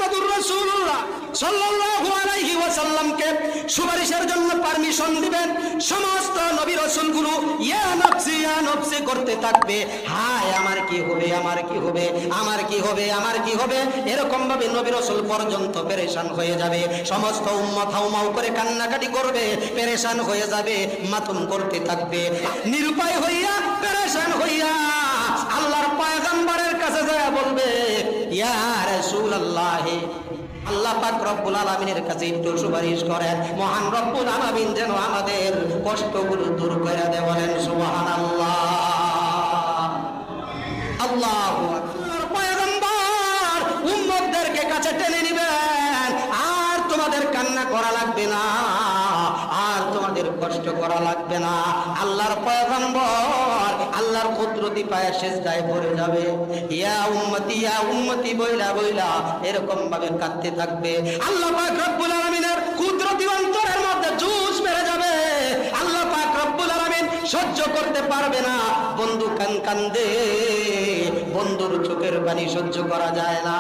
মুহাম্মাদুর রাসূলুল্লাহ সাল্লাল্লাহু আলাইহি ওয়াসাল্লামকে সুপারিশের জন্য পারমিশন দিবেন। সমস্ত নবী রাসূলগুলো ইয়া নফসি করতে থাকবে, হায় আমার কি হবে, আমার কি হবে, আমার কি হবে, আমার কি হবে, এরকম ভাবে নবী রাসূল পর্যন্ত পেরেশান হয়ে যাবে। সমস্ত উম্মত হাউমাউ করে কান্নাকাটি করবে, পেরেশান হয়ে যাবে, মাতম করতে থাকবে, নিরুপায় হইয়া পেরেশান হইয়া আল্লাহর পয়গম্বরের কাছে যায় বলবে, ইয়া রাসূলুল্লাহ, আল্লাহ পাক রব্বুল আলামিনের কাছে একটু সুপারিশ করেন, মহান রব্বুল আলামিন যেন আমাদের কষ্টগুলো দূর করে দেয়। বলেন সুবহানাল্লাহ। আল্লাহু আকবার। পয়গম্বর উম্মতদেরকে কাছে টেনে নিবেন, আর তোমাদের কান্না করা লাগবে না, আর তোমাদের কষ্ট করা লাগবে না। আল্লাহর পয়গম্বর আল্লাহর কুদরতি পায়ে সিজদায় পড়ে যাবে, ইয়া উম্মতি বইলা বইলা এরকম ভাবে কাঁদতে থাকবে। আল্লাহ পাক রব্বুল আলামিনের কুদরতি অন্তরের মধ্যে জোশ বেড়ে যাবে। আল্লাহ পাক রব্বুল আলামিন সহ্য করতে পারবে না, বন্ধু কান্দে, বন্ধুর চোখের পানি সহ্য করা যায় না।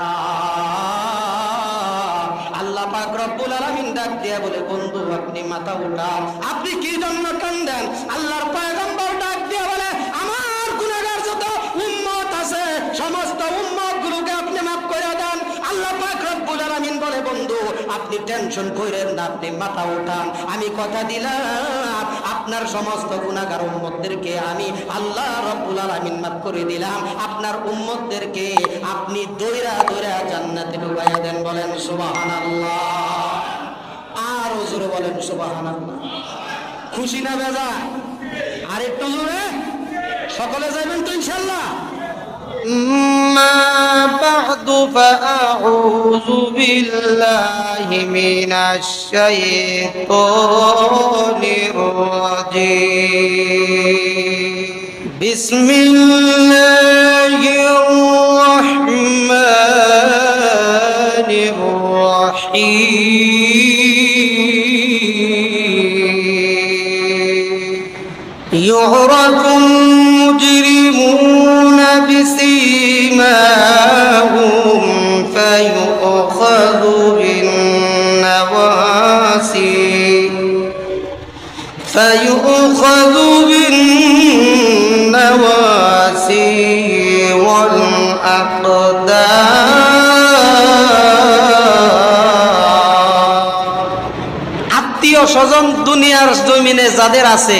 আল্লাহ পাক রব্বুল আলামিন ডাক দিয়ে বলে, বন্ধু আপনি মাথা উঠান, আপনি কি জন্য কান্দেন? আল্লাহর পয়গম্বর ডাক দিয়ে বলে, আমার গুনাহগার যত উম্মত আছে সমস্ত উম্মত গুলোকে আপনি মাফ করে দেন। আল্লাহ পাক রব্বুল আলামিন বলে, বন্ধু আপনি টেনশন করেন না, আপনি মাথা উঠান, আমি কথা দিলাম আপনার সমস্ত গুনাহগার উম্মতদেরকে আমি আল্লাহ রব্বুল আলামিন মাফ করে দিলাম, আপনার উম্মতদেরকে আপনি দৌড়া দৌড়া জান্নাতে ঢুকাইয়া দেন। বলেন সুবহানাল্লাহ। আর জোরে বলেন সুবহানাল্লাহ। খুশি না বেজা? আর একটু জোরে সকলে যাবেন তো ইনশাআল্লাহ। أما بعد فأعوذ بالله من الشيطان الرجيم بسم الله الرحمن الرحيم يعرف المجرمون بسيماهم فيؤخذ بالنواسي والأقدام। আত্মীয় স্বজন দুনিয়ার জমিনে যাদের আছে,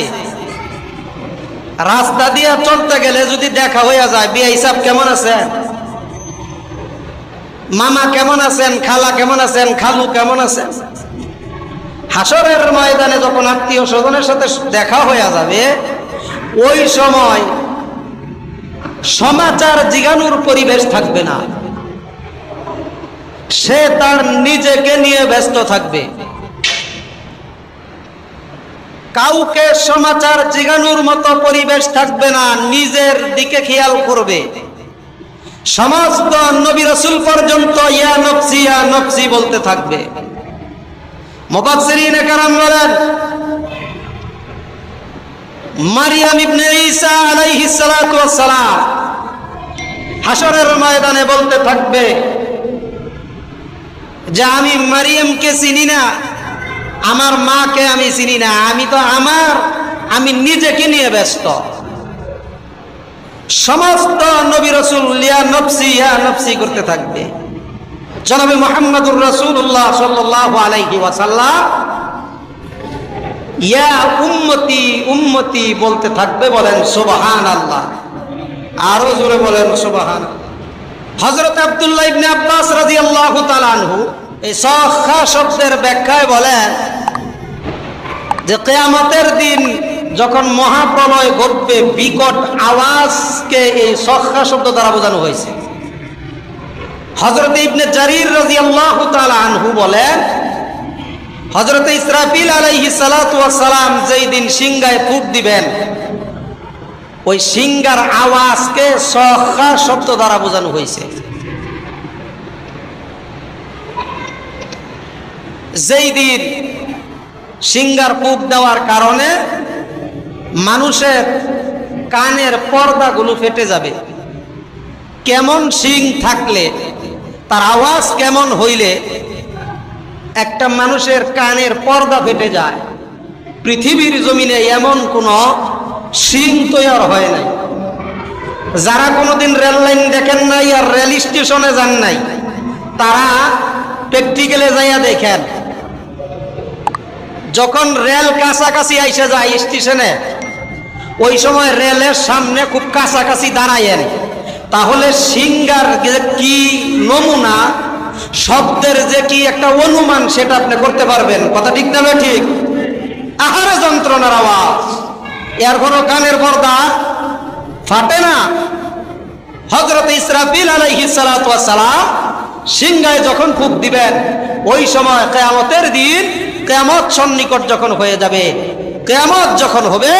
রাস্তা দিয়ে চলতে গেলে যদি দেখা হইয়া যায়, বিয়া হিসাব কেমন আছেন, মামা কেমন আছেন, খালা কেমন আছেন, খালু কেমন আছেন, হাসরের ময়দানে যখন আত্মীয় স্বজনের সাথে দেখা হইয়া যাবে, ওই সময় সমাচার জিগানোর পরিবেশ থাকবে না, সে তার নিজেকে নিয়ে ব্যস্ত থাকবে। কাউকে সমাচার জিগানোর মতো পরিবেশ থাকবে না, নিজের দিকে খেয়াল করবে। সমস্ত নবী রাসূল পর্যন্ত ইয়া নফসি বলতে থাকবে। মুফাসসিরিনে কেরাম বলেন, মারইয়াম ইবনে ঈসা আলাইহিস সালাতু ওয়াস সালাম হাসরের ময়দানে বলতে থাকবে যে আমি মারইয়ামকে চিনি না, আমার মাকে আমি চিনি না, আমি নিজেকে নিয়ে ব্যস্ত। সমস্ত নবী রাসূল ইয়া নফসি করতে থাকবে। জনাবে মুহাম্মদুর রাসূলুল্লাহ সাল্লাল্লাহু আলাইহি ওয়াসাল্লাম ইয়া উম্মতি বলতে থাকবে। বলেন সুবহানাল্লাহ। আরো জোরে বলেন সুবহানাল্লাহ। হযরত আব্দুল্লাহ ইবনে আব্বাস রাদিয়াল্লাহু তাআলা আনহু এই সখা শব্দের ব্যাখ্যায় বলেন যে কিয়ামতের দিন যখন মহাপ্রলয় ঘটবে, বিকট আওয়াজকে এই সখা শব্দ দ্বারা বোঝানো হয়েছে। হযরত ইবনে জারির রাদিয়াল্লাহু তাআলা আনহু বলেন, হযরত ইসরাফিল আলাইহিস সালাতু ওয়াস সালাম যেই দিন সিংহায় ফুঁক দিবেন, ওই সিংহার আওয়াজকে সখা শব্দ দ্বারা বোঝানো হয়েছে। যেই দিন সিংহার ফুঁক দেওয়ার কারণে মানুষের কানের পর্দাগুলো ফেটে যাবে। কেমন শিং থাকলে তার আওয়াজ কেমন হইলে একটা মানুষের কানের পর্দা ফেটে যায়। পৃথিবীর জমিনে এমন কোন সিং তৈরি হয় নাই। যারা কোনোদিন রেল লাইন দেখেন নাই আর রেল স্টেশনে যান নাই, তারা প্র্যাকটিক্যালে যাইয়া দেখেন, যখন রেল কাছাকাছি আইসে যায় স্টেশনে, ওই সময় রেলের সামনে খুব কাছাকাছি দাঁড়ায়েন, তাহলে সিঙ্গার যে কি নমুনা, শব্দের যে কি একটা অনুমান, সেটা আপনি করতে পারবেন। কথা ঠিক না ঠিক? আহারে যন্ত্রণার আওয়াজ, এর কোনো কানের পর্দা ফাটে না। হযরত ইসরাফিল আলাইহিস সালাতু ওয়াস সালাম সিংহায় যখন ফুঁক দিবেন, ওই সময় কিয়ামতের দিন, কিয়ামত সন্নিকট যখন হয়ে যাবে, কিয়ামত যখন হবে,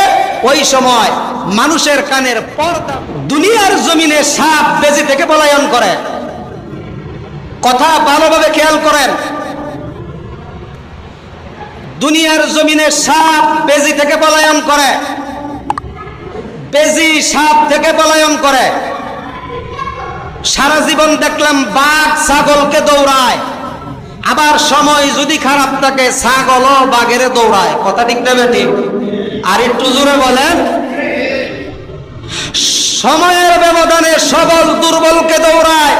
ওই সময় মানুষের কানের পর্দা। দুনিয়ার জমিনে সাপ বেজি থেকে পলায়ন করে। কথা ভালোভাবে খেয়াল করেন, দুনিয়ার জমিনে সাপ বেজি থেকে পলায়ন করে, বেজি সাপ থেকে পলায়ন করে। সারা জীবন দেখলাম বাঘ ছাগলকে দৌড়ায়, আবার সময় যদি খারাপ থাকে ছাগলও বাঘের দৌড়ায়। কথা ঠিক না ঠিক? আর একটু জোরে বলেন। সময়ের ব্যবধানে সবল দুর্বলকে দৌড়ায়,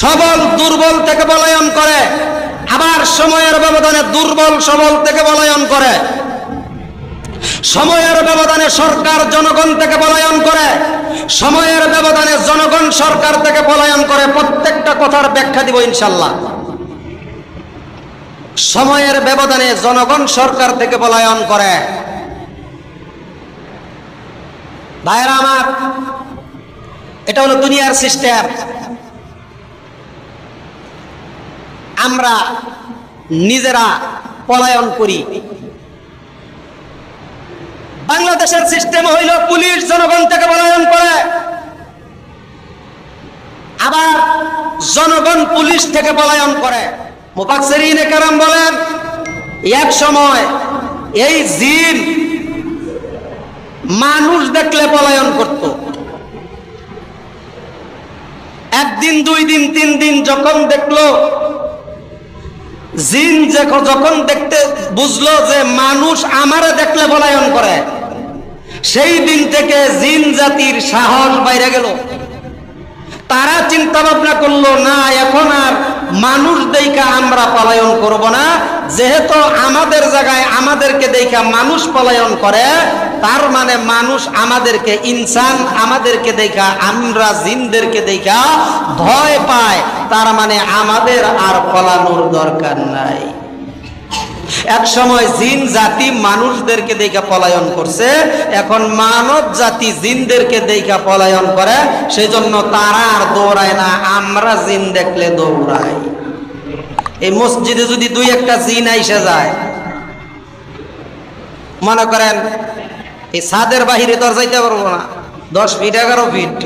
সবল দুর্বল থেকে পলায়ন করে, আবার সময়ের ব্যবধানে দুর্বল সবল থেকে পলায়ন করে। সময়ের ব্যবধানে সরকার জনগণ থেকে পলায়ন করে, সময়ের ব্যবধানে জনগণ সরকার থেকে পলায়ন করে। প্রত্যেকটা কথার ব্যাখ্যা দিব ইনশাল্লাহ। সময়ের ব্যবধানে জনগণ সরকার থেকে পলায়ন করে। ভাইরা আমার, এটা হলো দুনিয়ার সিস্টেম। আমরা নিজেরা পলায়ন করি। বাংলাদেশের সিস্টেম হইল পুলিশ জনগণ থেকে পলায়ন করে, আবার জনগণ পুলিশ থেকে পলায়ন করে। মুফাসসিরিনে কেরাম বলেন, এক সময় এই জিন মানুষ দেখলে পলায়ন করত। একদিন, দুই দিন, তিন দিন যখন দেখলো, জিন যখন দেখতে বুঝলো যে মানুষ আমারে দেখলে পলায়ন করে, সেই দিন থেকে জিন জাতির সাহস বাইরে গেল। তারা চিন্তা ভাবনা করলো, না এখন আর মানুষ দেখা আমরা পলায়ন করব না, যেহেতু আমাদের জায়গায় আমাদেরকে দেখা মানুষ পলায়ন করে, তার মানে মানুষ আমাদেরকে, ইনসান আমাদেরকে দেখা, আমরা জিনদেরকে দেখা ভয় পায়, তার মানে আমাদের আর পলানোর দরকার নাই। এক সময় জিন জাতি মানুষদেরকে দেখা পলায়ন করছে, এখন মানব জাতি জিনদেরকে দেখা পলায়ন করে, সেই জন্য তারা আর দৌড়ায় না, আমরা জিন দেখলে দৌড়াই। এই মসজিদে যদি দুই একটা জিন আইসা যায়, মনে করেন এই ছাদের বাহিরে তো আর যাইতে পারবো না, 10 ফিট 11 ফিট,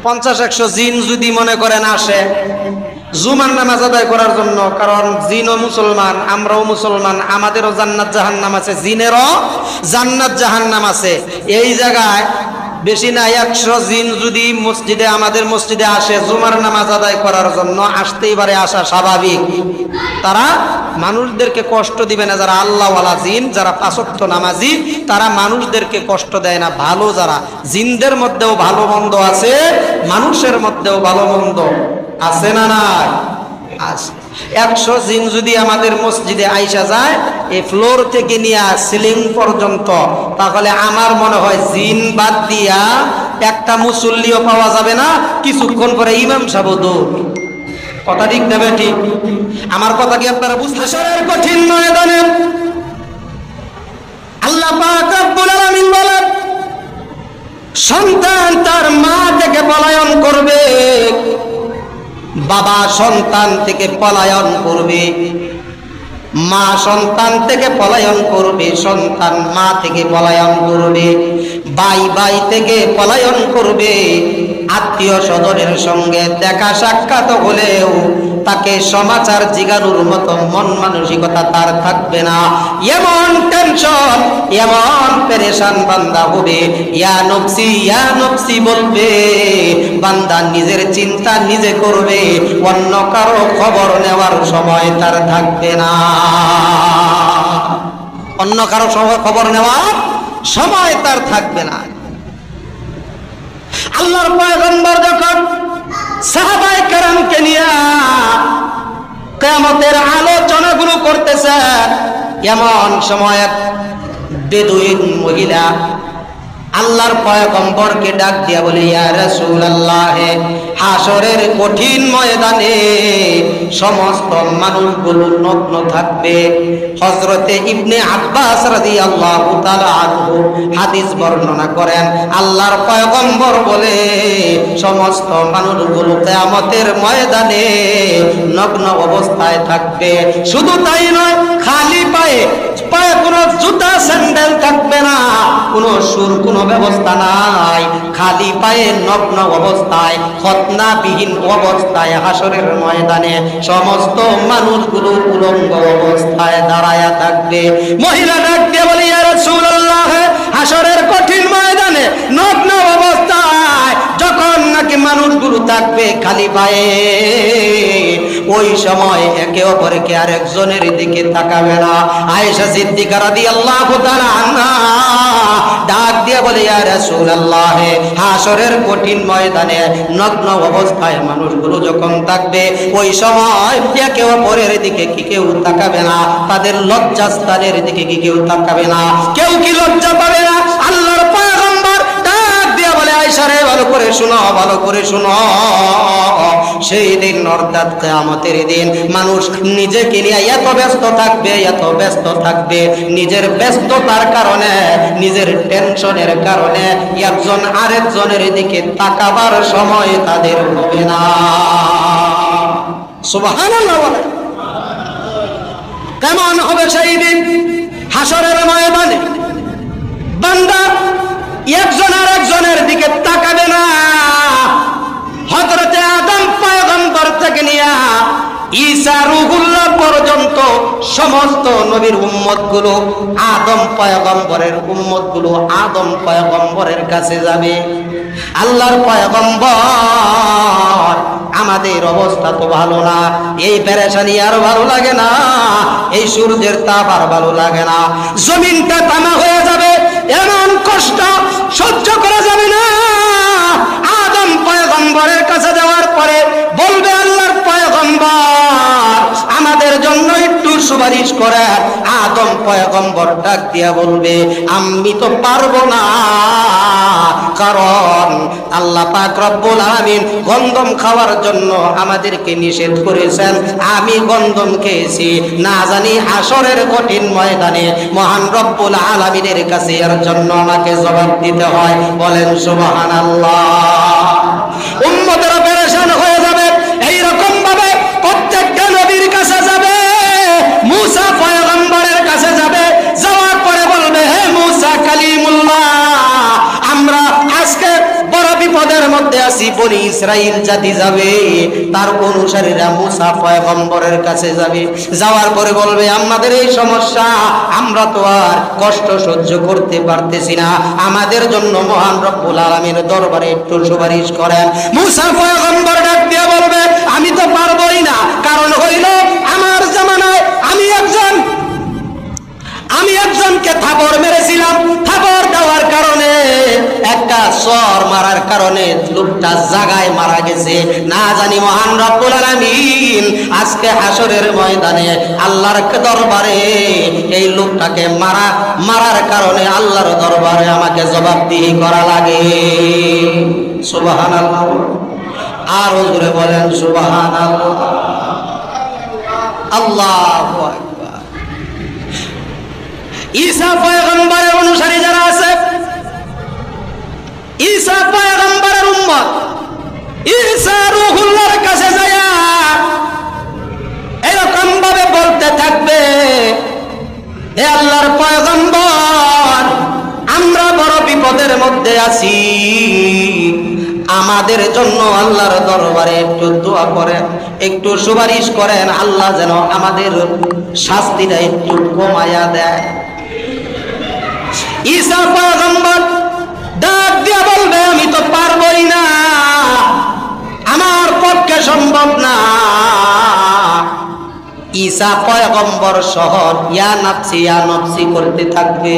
50-100 জিন যদি মনে করেন আসে জুমার নামাজ আদায় করার জন্য, কারণ জিনও মুসলমান, আমরাও মুসলমান, আমাদেরও জান্নাত জাহান্নাম আছে, জিনেরও জান্নাত জাহান্নাম আছে। এই জায়গায় বেশি না 100 জিন যদি মসজিদে, আমাদের মসজিদে আসে জুমার নামাজ আদায় করার জন্য, আসতেই পারে, আসা স্বাভাবিক। তারা মানুষদেরকে কষ্ট দিবে না। যারা আল্লাহওয়ালা জিন, যারা 5 ওয়াক্ত নামাজি, তারা মানুষদেরকে কষ্ট দেয় না। ভালো যারা, জিনদের মধ্যেও ভালো মন্দ আছে, মানুষের মধ্যেও ভালো মন্দ আছে না নাই? আছে। 100 জিন যদি আমাদের মসজিদে আইসা যায়, এই ফ্লোর থেকে নিয়ে সিলিং পর্যন্ত, তাহলে আমার মনে হয় জিন বাদ দিয়া একটা মুসল্লিও পাওয়া যাবে না। কিছুক্ষণ পরে ইমাম সাহেব দৌড়। কথা ঠিক দেবে ঠিক? আমার কথা কি আপনারা বুঝতে? হাসরের কঠিন ময়দানে আল্লাহ পাক রব্বুল আলামিন বলেন, সন্তান তার মা থেকে পলায়ন করবে, বাবা সন্তান থেকে পলায়ন করবে, মা সন্তান থেকে পলায়ন করবে, সন্তান মা থেকে পলায়ন করবে, ভাই ভাই থেকে পলায়ন করবে, আত্মীয় স্বজনের সঙ্গে দেখা সাক্ষাৎ হলেও তাকে সমাচার জিগানোর মতো মন মানসিকতা তার থাকবে না। এমন টেনশন, এমন পেরেশান বান্দা হবে, ইয়া নফসি বলবে, বান্দা নিজের চিন্তা নিজে করবে, অন্য কারো খবর নেওয়ার সময় তার থাকবে না। অন্য কারো খবর নেওয়ার সময় তার থাকবে না। আল্লাহর পয়গম্বর যখন সাহাবায়ে কেরামকে নিয়ে কিয়ামতের আলোচনাগুলো করতেছে, এমন সময় এক বেদুইন মহিলা আল্লাহর পয়গম্বরকে ডাক দিয়া বলে, ইয়া রাসূলুল্লাহ, হাসরের কঠিন ময়দানে সমস্ত মানুষগুলো নগ্ন থাকবে। হযরতে ইবনে আব্বাস রাদিয়াল্লাহু তাআলা আনহু হাদিস বর্ণনা করেন, আল্লাহর পয়গম্বর বলে সমস্ত মানুষগুলো কিয়ামতের ময়দানে নগ্ন অবস্থায় থাকবে। শুধু তাই নয়, খালি পায়ে কোনো জুতা স্যান্ডেল থাকবে না, কোনো সুর কোনো ব্যবস্থা নাই, খালি পায়ে নগ্ন অবস্থায় খতনাবিহীন অবস্থায় হাসরের ময়দানে সমস্ত মানুষগুলো উলঙ্গ অবস্থায় দাঁড়ায়া থাকবে। মহিলা ডাক দিয়ে বলে, ইয়া রাসূলুল্লাহ, হাসরের কঠিন ময়দানে নগ্ন অবস্থায় যখন নাকি মানুষগুলো থাকবে খালি পায়ে, ওই সময় একে অপরকে আরেকজনের দিকে তাকাবে না। আয়েশা সিদ্দিকা রাদিয়াল্লাহু তাআলা আনহা ডাক দিয়ে বলে, ইয়া রাসূলুল্লাহ, হাসরের কঠিন ময়দানে নগ্ন অবস্থায় মানুষগুলো যখন থাকবে, ওই সময় একে অপরের দিকে কি কেউ তাকাবে না? তাদের লজ্জাস্থানের দিকে কি কেউ তাকাবে না? কেউ কি লজ্জা পাবে না? আল্লাহর পয়গম্বর ডাক দিয়ে বলে, আয়েশা রে, ভালো করে শুনো, ভালো করে শুনো, সেই দিন অর্থাৎ কিয়ামতের দিন মানুষ নিজেকে নিয়ে এত ব্যস্ত থাকবে, এত ব্যস্ত থাকবে, নিজের ব্যস্ততার কারণে, নিজের টেনশনের কারণে একজন আরেকজনের দিকে তাকাবার সময় তাদের হবে না। সুবহানাল্লাহ বলে। কেমন হবে সেই দিন হাসরের ময়দানে? বান্দা একজন আরেকজনের দিকে তাকাবে না। হযরতে আদম পয়গম্বর থেকে নিয়ে ঈসা রূহুল্লাহ পর্যন্ত সমস্ত নবীর উম্মতগুলো আদম পয়গম্বরের উম্মতগুলো আদম পয়গম্বরের কাছে যাবে। আল্লাহর পয়গম্বর, আমাদের অবস্থা তো ভালো না, এই পেরেশানি আর ভালো লাগে না, এই সূর্যের তাপ আর ভালো লাগে না, জমিনটা তামা হয়ে যাবে, এমন কষ্ট সহ্য করা যাবে না। আদম পয়গম্বরের কাছে যাওয়ার পরে বলবে, আল্লাহর পয়গম্বর, আমাদের জন্য একটু সুপারিশ করে। আদম পয়গম্বর ডাক দিয়া বলবে, আমি তো পারবো না, কারণ আল্লাহ পাক রব্বুল আলামিন গন্ধম খাওয়ার জন্য আমাদেরকে নিষেধ করেছেন, আমি গন্ধম খেয়েছি, না জানি হাসরের কঠিন ময়দানে মহান রব্বুল আলামিনের কাছে এর জন্য আমাকে জবাব দিতে হয়। বলেন সুবহানাল্লাহ। উম্মতেরা পেরেশান হয়ে যাবে। এইরকম ভাবে প্রত্যেকটা নবীর কাছে যাবে, মুসা পয়গম্বরের কাছে যাবে, যাওয়ার পরে বলবে, হে মুসা কালিমুল্লাহ, আমরা আজকে বড় বিপদের মধ্যে আছি। বনি ইসরাইল জাতি যাবে, তার অনুসারীরা মুসা পয়গম্বরের কাছে যাবে, যাওয়ার পরে বলবে, আমাদের এই সমস্যা, আমরা তো আর কষ্ট সহ্য করতে পারতেছি না, আমাদের জন্য মহান রব্বুল আলামিনের দরবারে একটু সুপারিশ করেন। মুসা পয়গম্বর ডাক দিয়ে বলবে, আমি তো পারবই না, কারণ হইল আমার জামানায় আমি একজনকে থাপড় মেরেছিলাম, থাপড় দেওয়ার কারণে, একটা সর মারার কারণে লোকটা জায়গায় মারা গেছে। না জানি মহান রব্বুল আলামিন আজকে হাসরের ময়দানে আল্লাহর দরবারে এই লোকটাকে মারার কারণে আল্লাহর দরবারে আমাকে জবাবদিহি করা লাগে। সুবহানাল্লাহ। আরো জোরে বলেন সুবহানাল্লাহ। আল্লাহু আকবার। ঈসা পয়গম্বরের অনুসারী যারা আছে, ঈসা পয়গম্বরের উম্মত, ঈসা রূহুল্লাহর কাছে যায় এরকম ভাবে বলতে থাকবে, হে আল্লাহর পয়গম্বর, আমরা বড় বিপদের মধ্যে আছি, আমাদের জন্য আল্লাহর দরবারে একটু দোয়া করেন, একটু সুপারিশ করেন, আল্লাহ যেন আমাদের শাস্তিটা একটু কমায়া দেয়। ঈসা পয়গম্বর ডাক দিয়া বলবে, আমি তো পারবই না, ঈসা পয়গম্বর সহ ইয়া নফসি করতে থাকবে।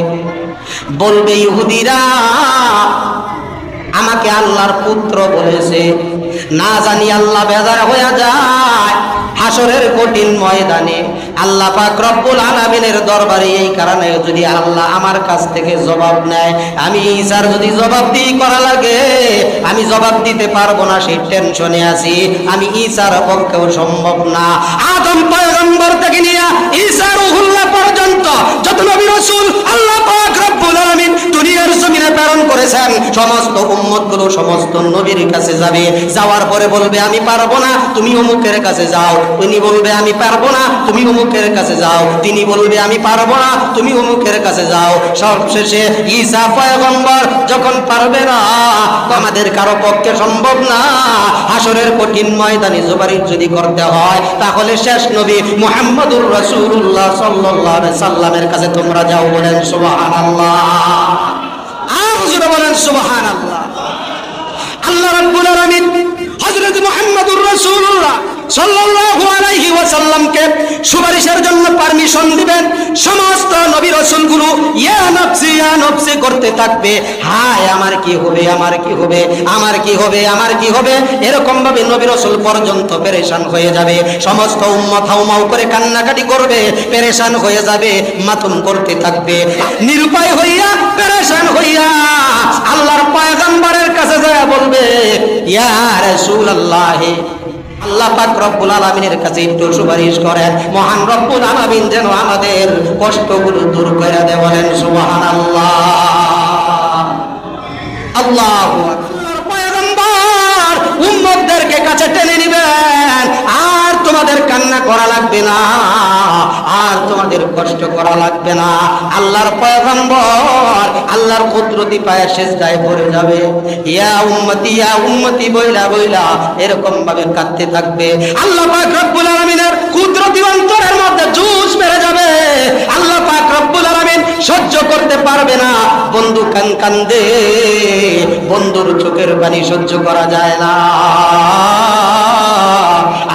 বলবে ইহুদিরা আমাকে আল্লাহর পুত্র বলেছে, না জানি আল্লাহ বেজার হয়ে যায় হাসরের কঠিন ময়দানে আল্লাহ পাক রব্বুল আলামিনের দরবারে। এই কারণে যদি আল্লাহ আমার কাছ থেকে জবাব নেয়, আমি ঈসার যদি জবাব দিই করা লাগে, আমি জবাব দিতে পারবো না, সেই টেনশনে আছি। আমি ঈসার পক্ষেও সম্ভব না। আদম পয়গম্বর থেকে নিয়ে ঈসা রূহুল্লাহ পর্যন্ত যত নবী রাসূল আল্লাহ পাক রব্বুল আলামিন দুনিয়ার জমিনে প্রেরণ করেছেন, সমস্ত উম্মতগুলো সমস্ত নবীর কাছে যাবে। যাওয়ার পরে বলবে আমি পারবো না, তুমি অমুকের কাছে যাও। উনি বলবে আমি পারবো না, তুমি অমুকের কাছে যাও। তিনি বলবে আমি পারবো না, তুমি অমুকের কাছে যাও। সবশেষে ঈসা পয়গম্বর যখন পারবে না, আমাদের কারো পক্ষে সম্ভব না, হাসরের কঠিন ময়দানে সুপারিশ যদি করতে হয়, তাহলে শেষ নবী মুহাম্মদুর রাসূলুল্লাহ সাল্লাল্লাহু আলাইহি সাল্লামের কাছে তোমরা যাও। বলেন সুবহানাল্লাহ, আর জোরে বলেন সুবহানাল্লাহ। আল্লাহ রাব্বুল আলামিন হযরত মুহাম্মদুর রাসূলুল্লাহ সাল্লাল্লাহু আলাইহি ওয়াসাল্লামকে সুপারিশের জন্য পারমিশন দিবেন। সমস্ত নবী রাসূলগুলো ইয়া নফসি করতে থাকবে। হায় আমার কি হবে, আমার কি হবে, আমার কি হবে, আমার কি হবে, এরকম ভাবে নবী রাসূল পর্যন্ত পেরেশান হয়ে যাবে। সমস্ত উম্মত হাউমাউ করে কান্নাকাটি করবে, পেরেশান হয়ে যাবে, মাতম করতে থাকবে। নিরুপায় হইয়া পেরেশান হইয়া আল্লাহর পয়গম্বরের কাছে যায় বলবে ইয়া রাসূলুল্লাহ, আল্লাহ পাক রব্বুল আলামিনের কাছে একটু সুপারিশ করেন, মহান রব্বুল আলামিন যেন আমাদের কষ্টগুলো দূর করে দেয়। বলেন সুবহানাল্লাহ, আল্লাহু আকবার। পয়গম্বর উম্মতদেরকে কাছে টেনে নিবেন, আর তোমাদের কান্না করা লাগবে না, আর তোমাদের কষ্ট করা লাগবে না। আল্লাহর পয়গম্বর আল্লাহর কুদরতি পায়ে সিজদায় পড়ে যাবে। ইয়া উম্মতি বইলা বইলা এরকম ভাবে কাঁদতে থাকবে। আল্লাহ পাক রব্বুল আলামিনের কুদরতি অন্তরের মধ্যে জোশ বেড়ে যাবে। আল্লাহ পাক রব্বুল আলামিন সহ্য করতে পারবে না। বন্ধু কান্দে, বন্ধুর চোখের পানি সহ্য করা যায় না।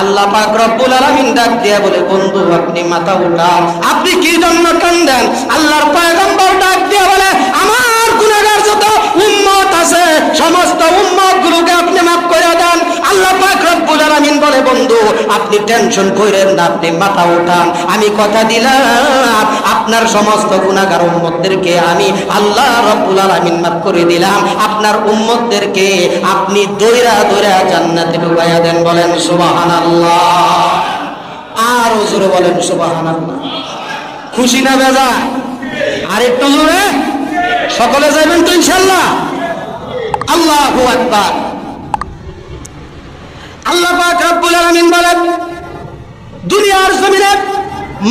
আল্লাহ পাক রব্বুল আলামিন ডাক দিয়ে বলে বন্ধু আপনি মাথা উঠান, আপনি কি জন্য কান্দেন? আল্লাহর পয়গম্বর ডাক দিয়ে বলে আমার গুনাহগার যত উম্মত আছে সমস্ত উম্মত গুলোকে আপনি মাফ করে দেন। আল্লাহ পাক রব্বুল আলামিন বলে বন্ধু আপনি টেনশন করেন না, আপনি মাথা উঠান, আমি কথা দিলাম আপনার সমস্ত গুনাহগার উম্মতদেরকে আমি আল্লাহ রব্বুল আলামিন মাফ করে দিলাম। আপনার উম্মতদেরকে আপনি দৌড়া দৌড়া জান্নাতে ঢুকাইয়া দেন। বলেন সুবহানাল্লাহ, আর জোরে বলেন সুবহানাল্লাহ। খুশি না বেজার? আর একটু জোরে সকলে যাবেন তো ইনশাআল্লাহ। আল্লাহু আকবার। আল্লাহ পাক রব্বুল আলামিন বলেন দুনিয়ার জমিনে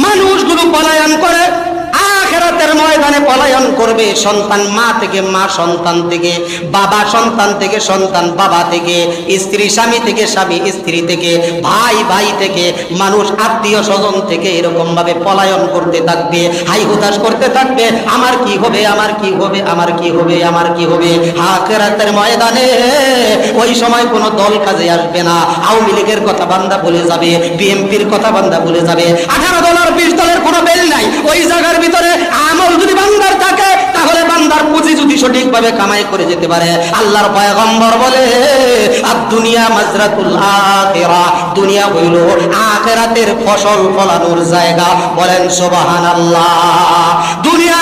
মানুষগুলো পলায়ন করে, আখিরাতের ময়দানে পলায়ন করবে। সন্তান মা থেকে, মা সন্তান থেকে, বাবা সন্তান থেকে, সন্তান বাবা থেকে, স্ত্রী স্বামী থেকে, স্বামী স্ত্রী থেকে, ভাই ভাই থেকে, মানুষ আত্মীয় স্বজন থেকে এরকম ভাবে পলায়ন করতে থাকবে, হাই হুতাশ করতে থাকবে। আমার কি হবে, আমার কি হবে, আমার কি হবে, আমার কি হবে। আখিরাতের ময়দানে ওই সময় কোনো দল কাজে আসবে না। আওয়ামী লীগের কথা বান্দা বলে যাবে, বিএনপির কথা বান্দা বলে যাবে। 18 দল আর 20 দলের কোনো বেল নাই। ওই জায়গার ভিতরে আমল যদি বান্দার থাকে তাহলে বান্দার পুঁজি যদি সঠিকভাবে কামাই করে যেতে পারে। আল্লাহর পয়গম্বর বলে আর দুনিয়া মাজরাতুল আখিরা, দুনিয়া হইল আখিরাতের ফসল ফলানোর জায়গা। বলেন সুবহানাল্লাহ। দুনিয়া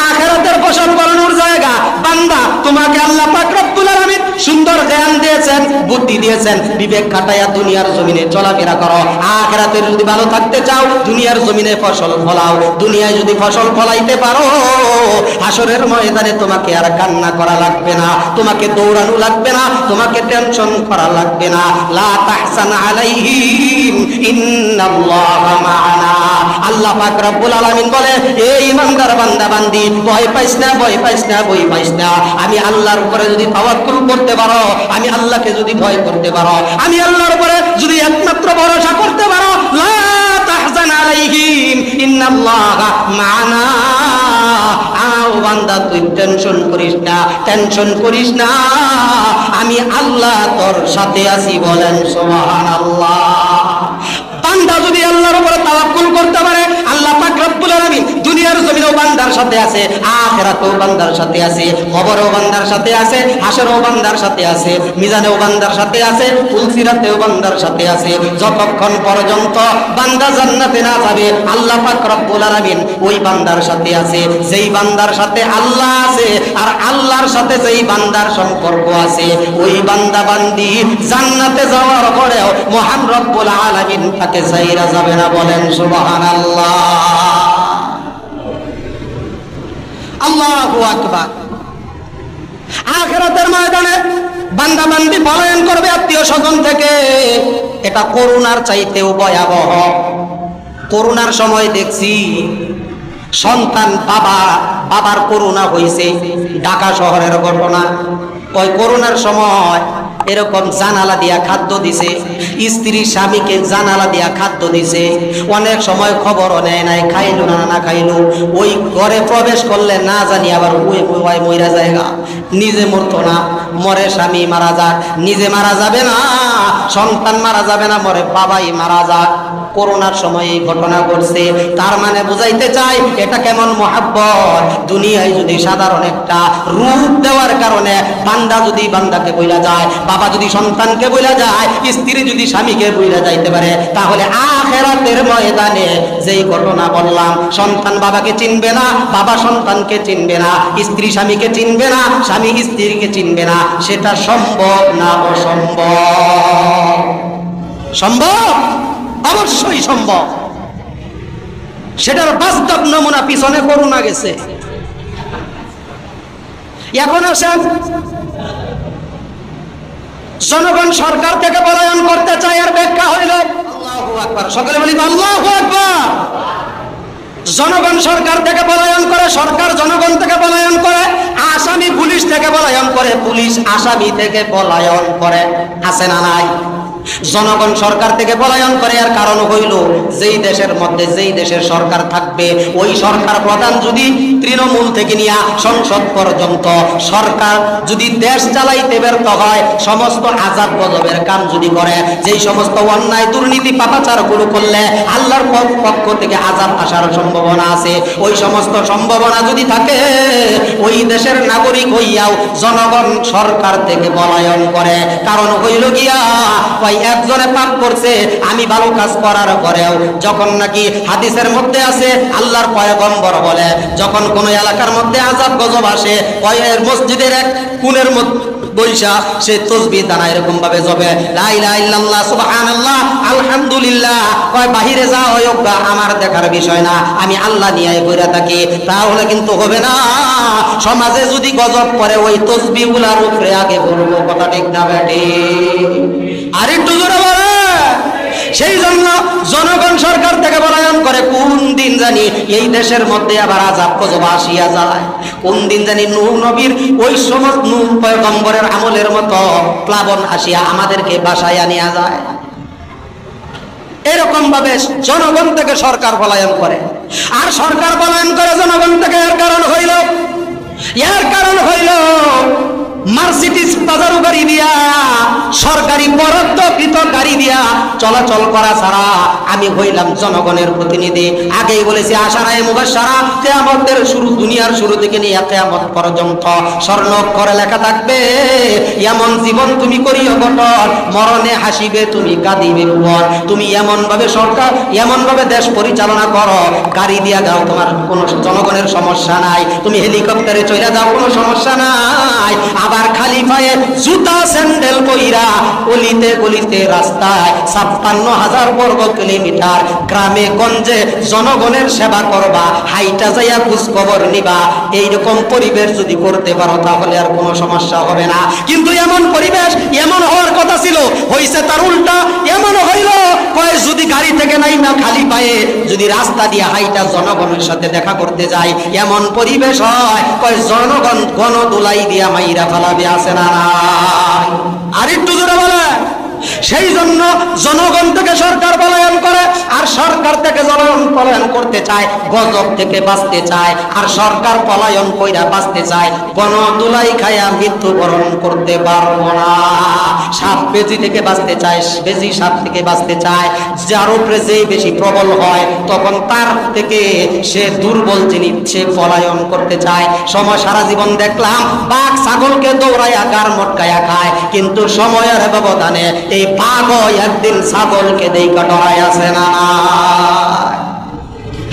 আখিরাতের ফসল ফলানোর জায়গা। বান্দা তোমাকে আল্লাহ পাক রব্বুল আলামিন সুন্দর জ্ঞান দিয়েছেন, বুদ্ধি দিয়েছেন, বিবেক খাটাইয়া দুনিয়ার জমিনে চলাফেরা করো। আখিরাতের যদি ভালো থাকতে চাও দুনিয়ার জমিনে ফসল ফলাও। দুনিয়ায় যদি ফসল ফলাইতে পারো হাসরের ময়দানে তোমাকে আর কান্না করা লাগবে না, তোমাকে দৌড়ানো লাগবে না, তোমাকে টেনশন করা লাগবে না। লা তাহসান আলাইহিম ইন্নাল্লাহা মা'ানা। আল্লাহ পাক রব্বুল আলামিন বলে এই ইমানদার বান্দা বান্দি ভয় পাইস না, ভয় পাইস না, ভয় পাইস না। আমি আল্লাহর উপরে যদি তাওয়াক্কুল করতে পারো, আমি আল্লাহকে যদি ভয় করতে পারো, আমি আল্লাহর উপরে যদি একমাত্র ভরসা করতে পারো, লা তাহজান আলাইহিম ইন্নাল্লাহা মা'ানা। আও বান্দা তুই টেনশন করিস না, টেনশন করিস না, আমি আল্লাহ তোর সাথে আছি। বলেন সুবহানাল্লাহ। বান্দা যদি আল্লাহর উপরে তাওয়াক্কুল করতে পারে, আল্লাহ পাক রব্বুল আলামিন দুনিয়ার জমিনেও বান্দার সাথে আছে, আখিরাতেও বান্দার সাথে আছে, কবরেও বান্দার সাথে আছে, হাশরেও বান্দার সাথে আছে, মিজানেও বান্দার সাথে আছে, ফুলসিরাতেও বান্দার সাথে আছে। যতক্ষণ পর্যন্ত বান্দা জান্নাতে না যাবে, আল্লাহ পাক রব্বুল আলামিন ওই বান্দার সাথে আছে। যেই বান্দার সাথে আল্লাহ আছে আর আল্লাহর সাথে যেই বান্দার সম্পর্ক আছে, ওই বান্দা বান্দি জান্নাতে যাওয়ার পরেও মহান রব্বুল আলামিন তাকে ছাইরা যাবে না। বলেন সুবহানাল্লাহ, আল্লাহু আকবার। আখিরাতের ময়দানে বান্দা বান্দি পলায়ন করবে আত্মীয় স্বজন থেকে, এটা করোনার চাইতেও ভয়াবহ। করোনার সময় দেখছি সন্তান বাবার করোনা হয়েছে, ঢাকা শহরের ঘটনা। ওই করোনার সময় এরকম জানালা দিয়া খাদ্য দিছে, স্ত্রী স্বামীকে জানালা দিয়া খাদ্য দিছে, অনেক সময় খবরও নেয় নাই, খাইলো না খাইলো, ওই ঘরে প্রবেশ করলে না জানি আবার মইরা জায়গা, নিজে মরতো না, মরে স্বামী মারা যাক, নিজে মারা যাবে না, সন্তান মারা যাবে না, মরে বাবাই মারা যাক। করোনার সময় এই ঘটনা ঘটছে। তার মানে বুঝাইতে চাই এটা কেমন মহাব্বত। দুনিয়ায় যদি সাধারণ একটা রূপ দেওয়ার কারণে বান্দা যদি বান্দাকে বইলা যায়, বাবা যদি সন্তানকে বইলা যায়, স্ত্রী যদি স্বামীকে বইলা যাইতে পারে, তাহলে আখিরাতের ময়দানে যেই ঘটনা বললাম, সন্তান বাবাকে চিনবে না, বাবা সন্তানকে চিনবে না, স্ত্রী স্বামীকে চিনবে না, স্বামী স্ত্রীকে চিনবে না, সেটা সম্ভব না অসম্ভব? সম্ভব, অবশ্যই সম্ভব। সেটার বাস্তব নমুনা পিছনে করোনা গেছে। এখন আসেন, জনগণ সরকার থেকে পলায়ন করতে চায়, আর ব্যাখ্যা হইল আল্লাহু আকবার। সকলে বলি আল্লাহু আকবার। জনগণ সরকার থেকে পলায়ন করে, সরকার জনগণ থেকে পলায়ন করে, আসামি পুলিশ থেকে পলায়ন করে, পুলিশ আসামি থেকে পলায়ন করে। আছে না নাই? জনগণ সরকার থেকে পলায়ন করে, আর কারণ হইল যেই দেশের মধ্যে যেই দেশের সরকার থাকবে, ওই সরকার প্রধান যদি তৃণমূল থেকে নিয়ে সংসদ পর্যন্ত সরকার যদি দেশ চালাইতে ব্যর্থ হয়, সমস্ত আযাব গজবের কাম যদি করে, যেই সমস্ত অন্যায় দুর্নীতি পাপাচার গুলো করলে আল্লাহর পক্ষ থেকে আযাব আসার সম্ভাবনা আছে, ওই সমস্ত সম্ভাবনা যদি থাকে, ওই দেশের নাগরিক হইয়াও জনগণ সরকার থেকে পলায়ন করে। কারণ হইল গিয়া একজনে পাপ করছে, আমি ভালো কাজ করার পরেও, যখন নাকি হাদিসের মধ্যে আছে আল্লাহর পয়গম্বর বলে, যখন কোন এলাকার মধ্যে আযাব গজব আসে, মসজিদের এক কোণের মধ্যে বৈশা সে তাসবিহ দানা এরকম ভাবে জবে, লা ইলাহা ইল্লাল্লাহ সুবহানাল্লাহ আলহামদুলিল্লাহ, কয় বাহিরে যা হোক আমার দেখার বিষয় না, আমি আল্লাহ নিয়ে কইরা থাকি, তাহলে কিন্তু হবে না। সমাজে যদি গজব পড়ে, ওই তাসবিহগুলোর উপরে আগে বলবো, কথা ঠিক না বেটি? আর একটু জোরে বলে। সেই জন্য জনগণ সরকার থেকে পলায়ন করে। কোন দিন জানি এই দেশের মধ্যে আবার আযাব গজব আসিয়া যায়, কোন দিন জানি নূহ নবীর ওই সমস্ত নূহ পয়গম্বরের আমলের মতো প্লাবন আসিয়া আমাদেরকে বাসায় নিয়ে যায়। এরকম ভাবে জনগণ থেকে সরকার পলায়ন করে, আর সরকার পলায়ন করে জনগণ থেকে। এর কারণ হইল মার্সিডিজ বাজারু গাড়ি দিয়া, সরকারি বরাদ্দকৃত গাড়ি দিয়া চলাচল করা ছাড়া আমি হইলাম জনগণের প্রতিনিধি। আগেই বলেছি, আশারায়ে মুবাশশারা, কিয়ামতের শুরু, দুনিয়ার শুরু থেকে নিয়ে কিয়ামত পর্যন্ত স্বর্ণাক্ষরে লেখা থাকবে, এমন জীবন তুমি করিও গঠন, মরণে হাসিবে তুমি কাঁদিবে ভুবন। তুমি এমন ভাবে সরকার, এমন ভাবে দেশ পরিচালনা করো, গাড়ি দিয়া যাও, তোমার কোনো জনগণের সমস্যা নাই, তুমি হেলিকপ্টারে চলে যাও, কোনো সমস্যা নাই। আবার খালি পায়ে জুতা স্যান্ডেল কইরা গলিতে গলিতে রাস্তায় ৫৬,০০০ বর্গ কিলোমিটার গ্রামে গঞ্জে জনগণের সেবা করবা, হাইটা যাইয়া খোঁজ খবর নিবা, এইরকম পরিবেশ যদি করতে পারো, তাহলে আর কোনো সমস্যা হবে না। কিন্তু এমন পরিবেশ এমন হওয়ার কথা ছিল, হইছে তার উল্টা। এমন হইল, কয় যদি গাড়ি থেকে নাই না, খালি পায়ে যদি রাস্তা দিয়ে হাইটা জনগণের সাথে দেখা করতে যায়, এমন পরিবেশ হয়, কয় জনগণ গণদোলাই দিয়া মাইরা ফেলাবে। আছে না? আর একটু জোরে বলে। সেই জন্য জনগণ থেকে সরকার পলায়ন করে, আর সরকার থেকে জনগণ পলায়ন করতে চায়, গজব থেকে বাঁচতে চায়, আর সরকার পলায়ন কইরা বাঁচতে চায় গণদুলাই খায়া মৃত্যুবরণ করতে পারবো না। সাপ বেজি থেকে বাঁচতে চায়, বেজি সাপ থেকে বাঁচতে চায়, যার উপরে যে বেশি প্রবল হয় তখন তার থেকে সে দুর্বল জিনিস সে পলায়ন করতে চায়। সময় সারা জীবন দেখলাম বাঘ ছাগলকে দৌড়াইয়া গার মটকায়া খায়, কিন্তু সময়ের ব্যবধানে এই বাঘও একদিন ছাগলকে দেইকা ডরাই আছে না।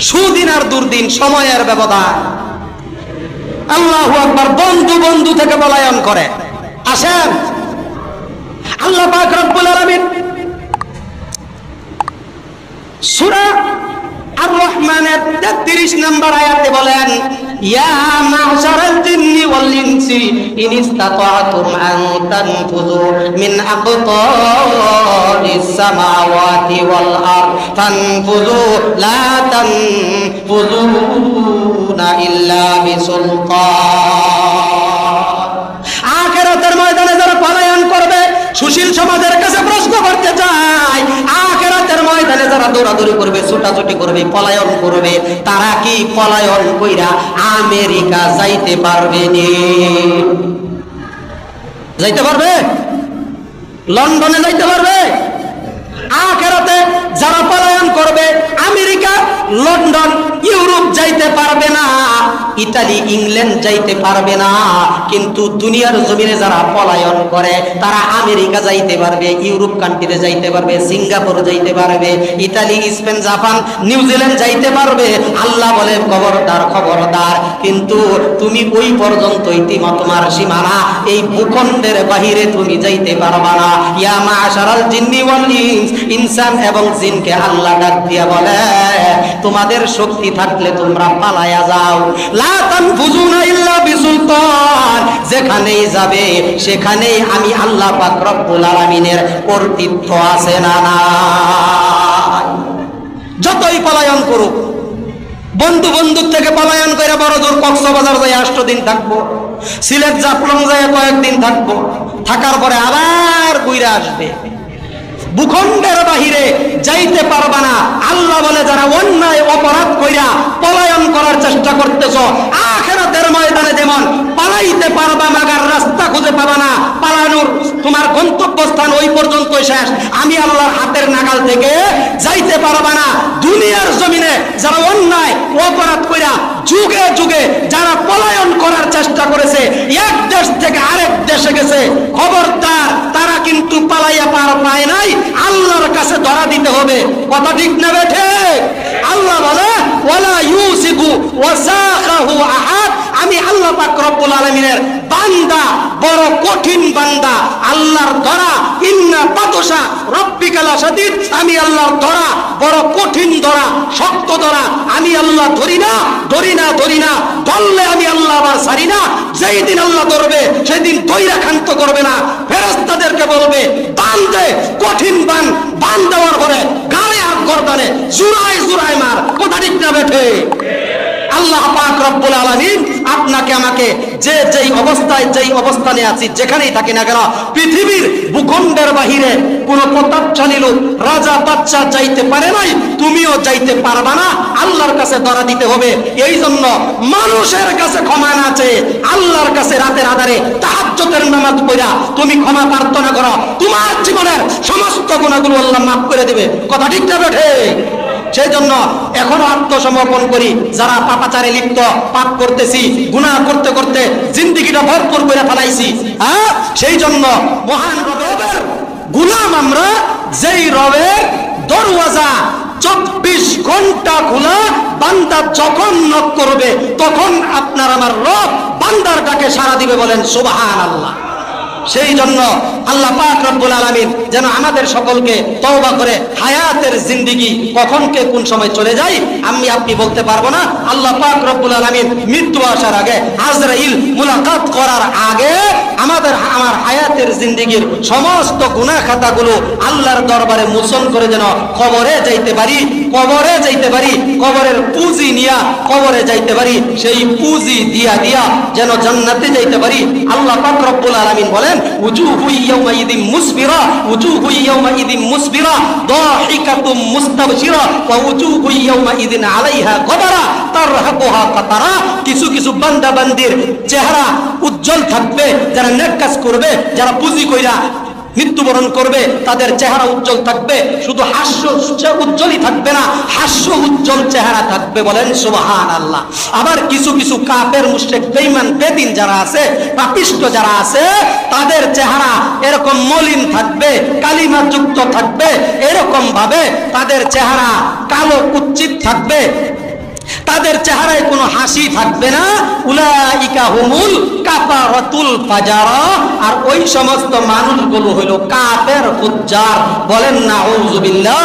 সুদিন আর দুর্দিন, সময়ের ব্যবধান। আল্লাহু আকবার। বন্ধু বন্ধু থেকে পলায়ন করে। আসেন আল্লাহ পাক রব্বুল আলামিন সূরা আর রহমানের 33 নম্বর আয়াতে বলেন, ইয়া মা'শারাল জিন্নি ওয়াল ইনসি ইন ইসতাতা'তুম আন তানফুযু মিন আকতারিস সামাওয়াতি ওয়াল আরদ ফানফুযু লা তানফুযুনা ইল্লা বিসুলতান। আখিরাতের ময়দানে যারা পলায়ন করবে, সুশীল সমাজের কাছে প্রশ্ন করতে চাই, আখিরাতের ময়দানে যারা দৌড়াদৌড়ি করবে, ছোটাছুটি করবে, পলায়ন করবে, তারা কি পলায়ন কইরা আমেরিকা যাইতে পারবে নি? যাইতে পারবে? লন্ডনে যাইতে পারবে? আখিরাতে যারা পলায়ন করবে আমেরিকা, লন্ডন, ইউরোপ যাইতে পারবে না, ইতালি, ইংল্যান্ড যাইতে পারবে না। কিন্তু দুনিয়ার জমিনে যারা পলায়ন করে তারা আমেরিকা যাইতে পারবে, ইউরোপ কান্ট্রিতে যাইতে পারবে, সিঙ্গাপুর যাইতে পারবে, ইতালি, স্পেন, জাপান, নিউজিল্যান্ড যাইতে পারবে। আল্লাহ বলে খবরদার খবরদার, কিন্তু তুমি ওই পর্যন্তই তোমার সীমানা, এই ভূখণ্ডের বাহিরে তুমি যাইতে পারবা না। ইয়া মা'শারাল জিন্নি ওয়াল ইনস, ইনসান এবং জিনকে আল্লাহ ডাক দিয়া বলে, তোমাদের শক্তি থাকলে তোমরা পালায়া যাও। লা তানফুযুনা ইল্লা বিসুলতান। যেখানেই যাবে সেখানেই আমি আল্লাহ পাক রব্বুল আলামিনের কর্তৃত্ব আছে না নাই। যতই পলায়ন করুক, বন্ধু বন্ধুর থেকে পলায়ন করে বড় দূর কক্সবাজার যাই 8 দিন থাকবো, সিলেট জাফলং যাই কয়েকদিন থাকবো, থাকার পরে আবার ঘুরে আসবে, ভূখণ্ডের বাহিরে যাইতে পারবা না। আল্লাহ বলে যারা অন্যায় অপরাধ কইরা পলায়ন করার চেষ্টা করতেছ, আখিরাতের ময়দানে যেমন পালাইতে পারবা, মাগার রাস্তা খুঁজে পাবা না, পালানোর তোমার গন্তব্যস্থান ওই পর্যন্তই শেষ, আমি আল্লাহর হাতের নাগাল থেকে যাইতে পারবা না। দুনিয়ার জমিনে যারা অন্যায় অপরাধ কইরা যুগে যুগে যারা পলায়ন করার চেষ্টা করেছে, এক দেশ থেকে আরেক দেশে গেছে, খবরদার তারা কিন্তু পালাইয়া পার পায় নাই, আল্লাহর কাছে ধরা দিতে হবে। কথা ঠিক না বেঠে? আল্লাহ বলে ওয়ালা ইউসিকু ওয়াসাখাহু আহাদ। আমি আল্লাহ পাক রব্বুল আলামিনের বান্দা, বড় কঠিন বান্দা, আল্লাহর ধরা ইন্না বাতশা রব্বিকা লাশাদীদ। আমি আল্লাহর ধরা বড় কঠিন ধরা, শক্ত ধরা। আমি আল্লাহ ধরি না, ধরি না, ধরি না, ধরলে আমি আল্লাহ আবার ছাড়ি না। যেই দিন আল্লাহ ধরবে সেদিন দইরা ক্ষান্ত করবে না, ফেরেশতাদেরকে বলবে বান দে, কঠিন বান, বান দেওয়ার পরে গায়ে আর গর্দানে জুরাই জুরাই মার। কথা ঠিক না বেঠে? আল্লাহ পাক রব্বুল আলামিন আপনাকে আমাকে যে যেই অবস্থায়, যেই অবস্থানে আছি, যেখানেই থাকি না কেন, পৃথিবীর ভূখণ্ডের বাহিরে কোন প্রতাপশালী লোক, রাজা, বাদশা যাইতে পারে নাই, তুমিও যাইতে পারবা না। আল্লাহর কাছে ধরা দিতে হবে। এই জন্য মানুষের কাছে ক্ষমা না চেয়ে আল্লাহর কাছে রাতের আধারে তাহাজ্জুদের নামাজ পড়া তুমি ক্ষমা প্রার্থনা করো, তোমার জীবনের সমস্ত গুনাহগুলো আল্লাহ মাফ করে দিবে। কথা ঠিক না বেঠে? সেই জন্য এখনো আত্মসমর্পণ করি, যারা পাপাচারে লিপ্ত, পাপ করতেছি, গুনাহ করতে করতে জিন্দেগিটা ভরপুর করে ফেলাইছি, সেই জন্য মহান রবের গোলাম আমরা, যেই রবের দরওয়াজা 24 ঘন্টা খোলা, বান্দা যখন নক করবে তখন আপনার আমার রব বান্দার ডাকে সাড়া দিবে। বলেন সুবহানাল্লাহ। সেই জন্য আল্লাহ পাক রব্বুল আলামিন যেন আমাদের সকলকে তওবা করে, হায়াতের জিন্দেগি কখন কে কোন সময় চলে যায় আমি আপনি বলতে পারবো না। আল্লাহ পাক রব্বুল আলামিন মৃত্যু আসার আগে, আজরাইল মুলাকাত করার আগে আমার হায়াতের জিন্দেগির সমস্ত গুনাহ খাতাগুলো আল্লাহর দরবারে মোচন করে যেন কবরে যাইতে পারি, কবরে যাইতে পারি, কবরের পুঁজি নিয়া কবরে যাইতে পারি, সেই পুঁজি দিয়া দিয়া যেন জান্নাতে যাইতে পারি। আল্লাহ পাক রব্বুল আলামিন বলেন উজুহু ইয়াউমাইযিন মুসফিরা উজুহু ইয়াওমাইযিন মুসফিরা দাহিকাতুম মুস্তাবশিরা ওয়া উজুহু ইয়াওমাইযিন আলাইহা গবারা তারহাকুহা কাতারা। কিছু কিছু বান্দা বান্দির চেহারা উজ্জ্বল থাকবে, যারা নেক কাজ করবে, যারা পুঁজি কইরা মৃত্যুবরণ করবে তাদের চেহারা উজ্জ্বল থাকবে, শুধু হাস্য উজ্জ্বলই থাকবে না, হাস্য উজ্জ্বল চেহারা থাকবে, বলেন সুবহানাল্লাহ। আবার কিছু কিছু কাফের মুশরিক বেঈমান বেদিন যারা আছে, পাপিষ্ঠ যারা আছে, তাদের চেহারা এরকম মলিন থাকবে, কালিমা যুক্ত থাকবে, এরকম ভাবে তাদের চেহারা কালো কুচ্ছিত থাকবে, তাদের চেহারায় কোনো হাসি থাকবে না। উলাইকা হুমুল কাফারাতুল ফাজারা। আর ওই সমস্ত মানুষগুলো হলো কাফের ফুজ্জার, বলেন নাউযুবিল্লাহ।